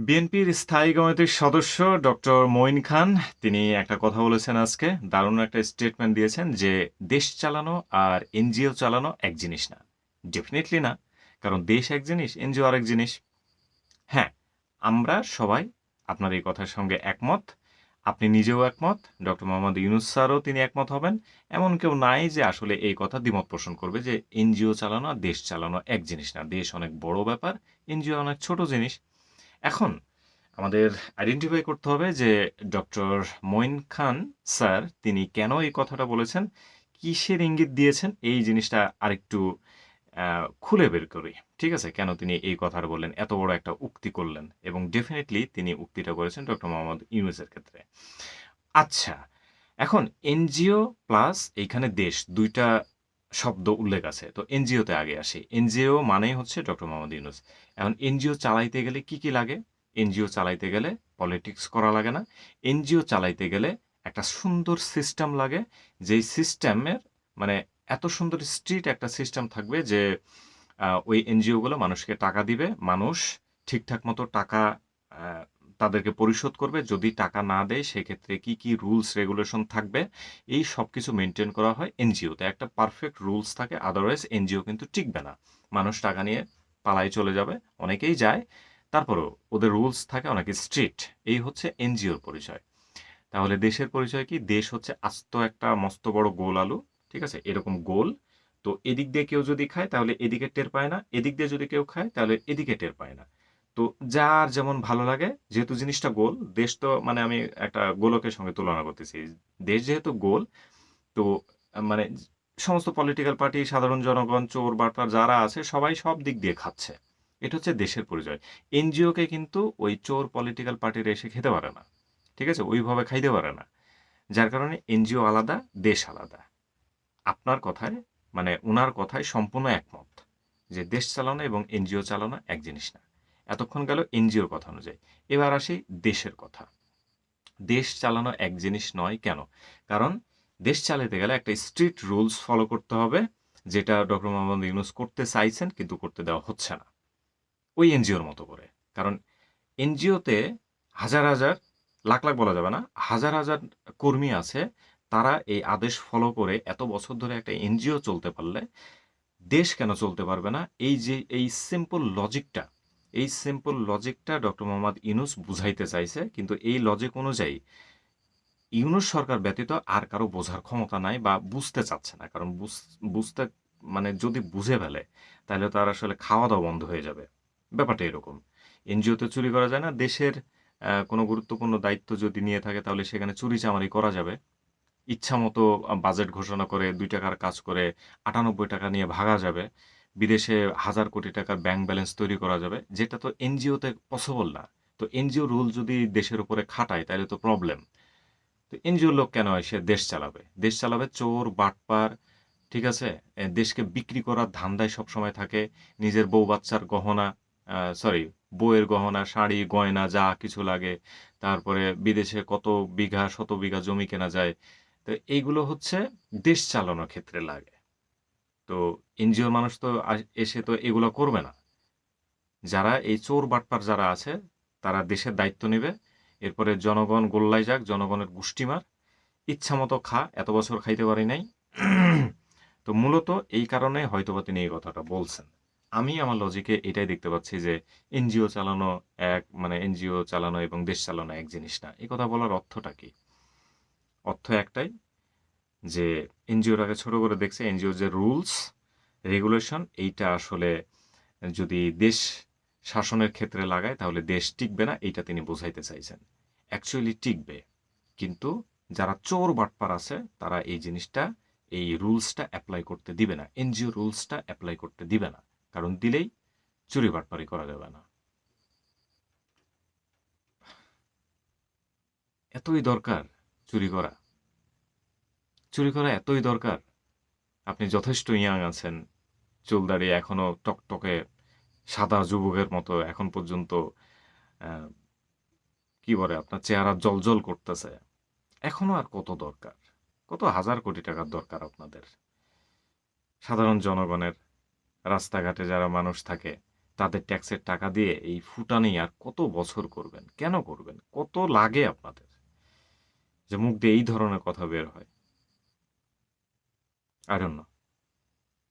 বিএনপির স্থায়ী কমিটির সদস্য ডক্টর মঈন খান তিনি একটা কথা বলেছেন আজকে, দারুণ একটা স্টেটমেন্ট দিয়েছেন যে দেশ চালানো আর এনজিও চালানো এক জিনিস না। ডেফিনেটলি না, কারণ দেশ এক জিনিস, এনজিও আরেক জিনিস। হ্যাঁ, আমরা সবাই আপনার এই কথার সঙ্গে একমত। আপনি নিজেও একমত, ডক্টর মোহাম্মদ ইউনুস স্যারও তিনি একমত হবেন। এমন কেউ নাই যে আসলে এই কথা দ্বিমত পোষণ করবে যে এনজিও চালানো আর দেশ চালানো এক জিনিস না। দেশ অনেক বড় ব্যাপার, এনজিও অনেক ছোট জিনিস। এখন আমাদের আইডেন্টিফাই করতে হবে যে ডক্টর মঈন খান স্যার তিনি কেন এই কথাটা বলেছেন, কিসের ইঙ্গিত দিয়েছেন, এই জিনিসটা আরেকটু খুলে বের করি। ঠিক আছে? কেন তিনি এই কথাটা বললেন, এত বড় একটা উক্তি করলেন এবং ডেফিনিটলি তিনি উক্তিটা করেছেন ডক্টর মোহাম্মদ ইউনূসের ক্ষেত্রে। আচ্ছা, এখন এনজিও প্লাস এইখানে দেশ ২ টা শব্দ উল্লেখ আছে। তো এনজিওতে আগে আসি। এনজিও মানেই হচ্ছে ডক্টর মোহাম্মদ ইউনূস। এখন এনজিও চালাইতে গেলে কি, কি লাগে? এনজিও চালাইতে গেলে পলিটিক্স করা লাগে না। এনজিও চালাইতে গেলে একটা সুন্দর সিস্টেম লাগে। যেই সিস্টেমের মানে এত সুন্দর স্ট্রিট একটা সিস্টেম থাকবে যে ওই এনজিওগুলো মানুষকে টাকা দিবে। মানুষ ঠিকঠাক মতো টাকা আ তাদেরকে পরিশোধ করবে। যদি টাকা না দেয় সেক্ষেত্রে কি, কি রুলস রেগুলেশন থাকবে, এই সবকিছু মেইনটেইন করা হয় এনজিওতে। একটা পারফেক্ট রুলস থাকে, আদারওয়াইজ এনজিও কিন্তু টিকবে না। মানুষ টাকা নিয়ে পালায় চলে যাবে। অনেকেই যায়। তারপরেও ওদের রুলস থাকে অনেক স্ট্রিক্ট। এই হচ্ছে এনজিওর পরিচয়। তাহলে দেশের পরিচয় কি? দেশ হচ্ছে আস্ত একটা মস্ত বড় গোল আলু। ঠিক আছে? এরকম গোল। তো এদিক দিয়ে কেউ যদি খায় তাহলে এদিকে টের পায় না। এদিক দিয়ে যদি কেউ খায় তাহলে এদিকে টের পায় না। তো যার যেমন ভালো লাগে, যেহেতু জিনিসটা গোল, দেশ তো মানে আমি একটা গোলকের সঙ্গে তুলনা করতেছি। দেশ যেহেতু গোল, তো মানে সমস্ত পলিটিক্যাল পার্টি, সাধারণ জনগণ, চোর বাটপার যারা আছে সবাই সব দিক দিয়ে খাচ্ছে। এটা হচ্ছে দেশের পরিচয়। এনজিওকে কিন্তু ওই চোর পলিটিক্যাল পার্টিরা এসে খেতে পারে না। ঠিক আছে? ওইভাবে খাইতে পারে না। যার কারণে এনজিও আলাদা, দেশ আলাদা। আপনার কথায় মানে উনার কথায় সম্পূর্ণ একমত যে দেশ চালানো এবং এনজিও চালানো এক জিনিস না। এতক্ষণ গেল এনজিওর কথা অনুযায়ী। এবার আসি দেশের কথা। দেশ চালানো এক জিনিস নয় কেন? কারণ দেশ চালাতে গেলে একটা স্ট্রিক্ট রুলস ফলো করতে হবে, যেটা ডক্টর মোহাম্মদ ইউনূস করতে চাইছেন কিন্তু করতে দেওয়া হচ্ছে না। ওই এনজিওর মতো করে। কারণ এনজিওতে হাজার, হাজার, লাখ, লাখ বলা যাবে না। হাজার, হাজার কর্মী আছে। তারা এই আদেশ ফলো করে এত বছর ধরে একটা এনজিও চলতে পারলে দেশ কেন চলতে পারবে না? এই যে এই সিম্পল লজিকটা ডক্টর মোহাম্মদ ইউনূস বুঝাইতে চাইছে। কিন্তু এই লজিক অনুযায়ী ইউনূস সরকার ব্যতীত আর কারো বোঝার ক্ষমতা নাই বা বুঝতে চাচ্ছে না। কারণ বুঝতে মানে যদি বুঝে ফেলে তাহলে তো আর আসলে খাওয়া-দাওয়া বন্ধ হয়ে যাবে। ব্যাপারটা এরকম। এনজিওতে চুরি করা যায় না। দেশের কোনো গুরুত্বপূর্ণ দায়িত্ব যদি নিয়ে থাকে তাহলে সেখানে চুরিচামারি করা যাবে। ইচ্ছামতো বাজেট ঘোষণা করে ৳২ র কাজ করে ৳৯৮ নিয়ে ভাগা যাবে। বিদেশে হাজার কোটি টাকার ব্যাংক ব্যালেন্স তৈরি করা যাবে। যেটা তো এনজিওতে পসিবল না। তো এনজিও রুল যদি দেশের উপরে খাটায় তাইলে তো প্রবলেম। তো এনজিওর লোক কেন এসে দেশ চালাবে? দেশ চালাবে চোর, বাটপার, ঠিক আছে? দেশকে বিক্রি করার ধান্দায় সবসময় থাকে। নিজের বউ-বাচ্চার গহনা, সরি, বউয়ের গহনা, শাড়ি, গয়না যা কিছু লাগে। তারপরে বিদেশে কত বিঘা, শত বিঘা জমি কেনা যায়। তো এইগুলো হচ্ছে দেশ চালানোর ক্ষেত্রে লাগে। তো এনজিওর মানুষ তো এসে তো এগুলো করবে না। যারা এই চোর বাটপার যারা আছে তারা দেশের দায়িত্ব নিবে। এরপরে জনগণ গোল্লায় যাক, জনগণের গুষ্টি মার। ইচ্ছামতো খা, এত বছর খাইতে পারি নাই। তো মূলত এই কারণে হয়তোবা তিনি এই কথাটা বলছেন। আমি আমার লজিকে এটাই দেখতে পাচ্ছি যে এনজিও চালানো মানে এনজিও চালানো এবং দেশ চালানো এক জিনিস না। এই কথা বলার অর্থটা কি? অর্থ একটাই যে এনজিওটাকে ছোট করে দেখছে, এনজিওর যে রুলস, রেগুলেশন এইটা আসলে যদি দেশ শাসনের ক্ষেত্রে লাগায় তাহলে দেশ টিকবে না, এইটা তিনি বোঝাইতে চাইছেন। অ্যাকচুয়ালি টিকবে। কিন্তু যারা চোর বাটপার আছে তারা এই জিনিসটা, এই রুলসটা এপ্লাই করতে দিবে না। এনজিও রুলসটা এপ্লাই করতে দিবে না। কারণ দিলেই চুরি বাটপারি করা যাবে না। এতই দরকার চুরি করা। চুরি করা এতই দরকার। আপনি যথেষ্ট ইয়াং আছেন। চুল দাড়ি এখনো টকটকে সাদা যুবকের মতো এখন পর্যন্ত আ কি বলে আপনার চেহারা জ্বলজ্বল করতেছে। এখনো আর কত দরকার? কত হাজার কোটি টাকার দরকার আপনাদের? সাধারণ জনগণের, রাস্তাঘাটে যারা মানুষ থাকে, তাদের ট্যাক্সের টাকা দিয়ে এই ফুটানি আর কত বছর করবেন? কেন করবেন? কত লাগে আপনাদের? যে মুখ দিয়ে এই ধরনের কথা বের হয়? I don't know.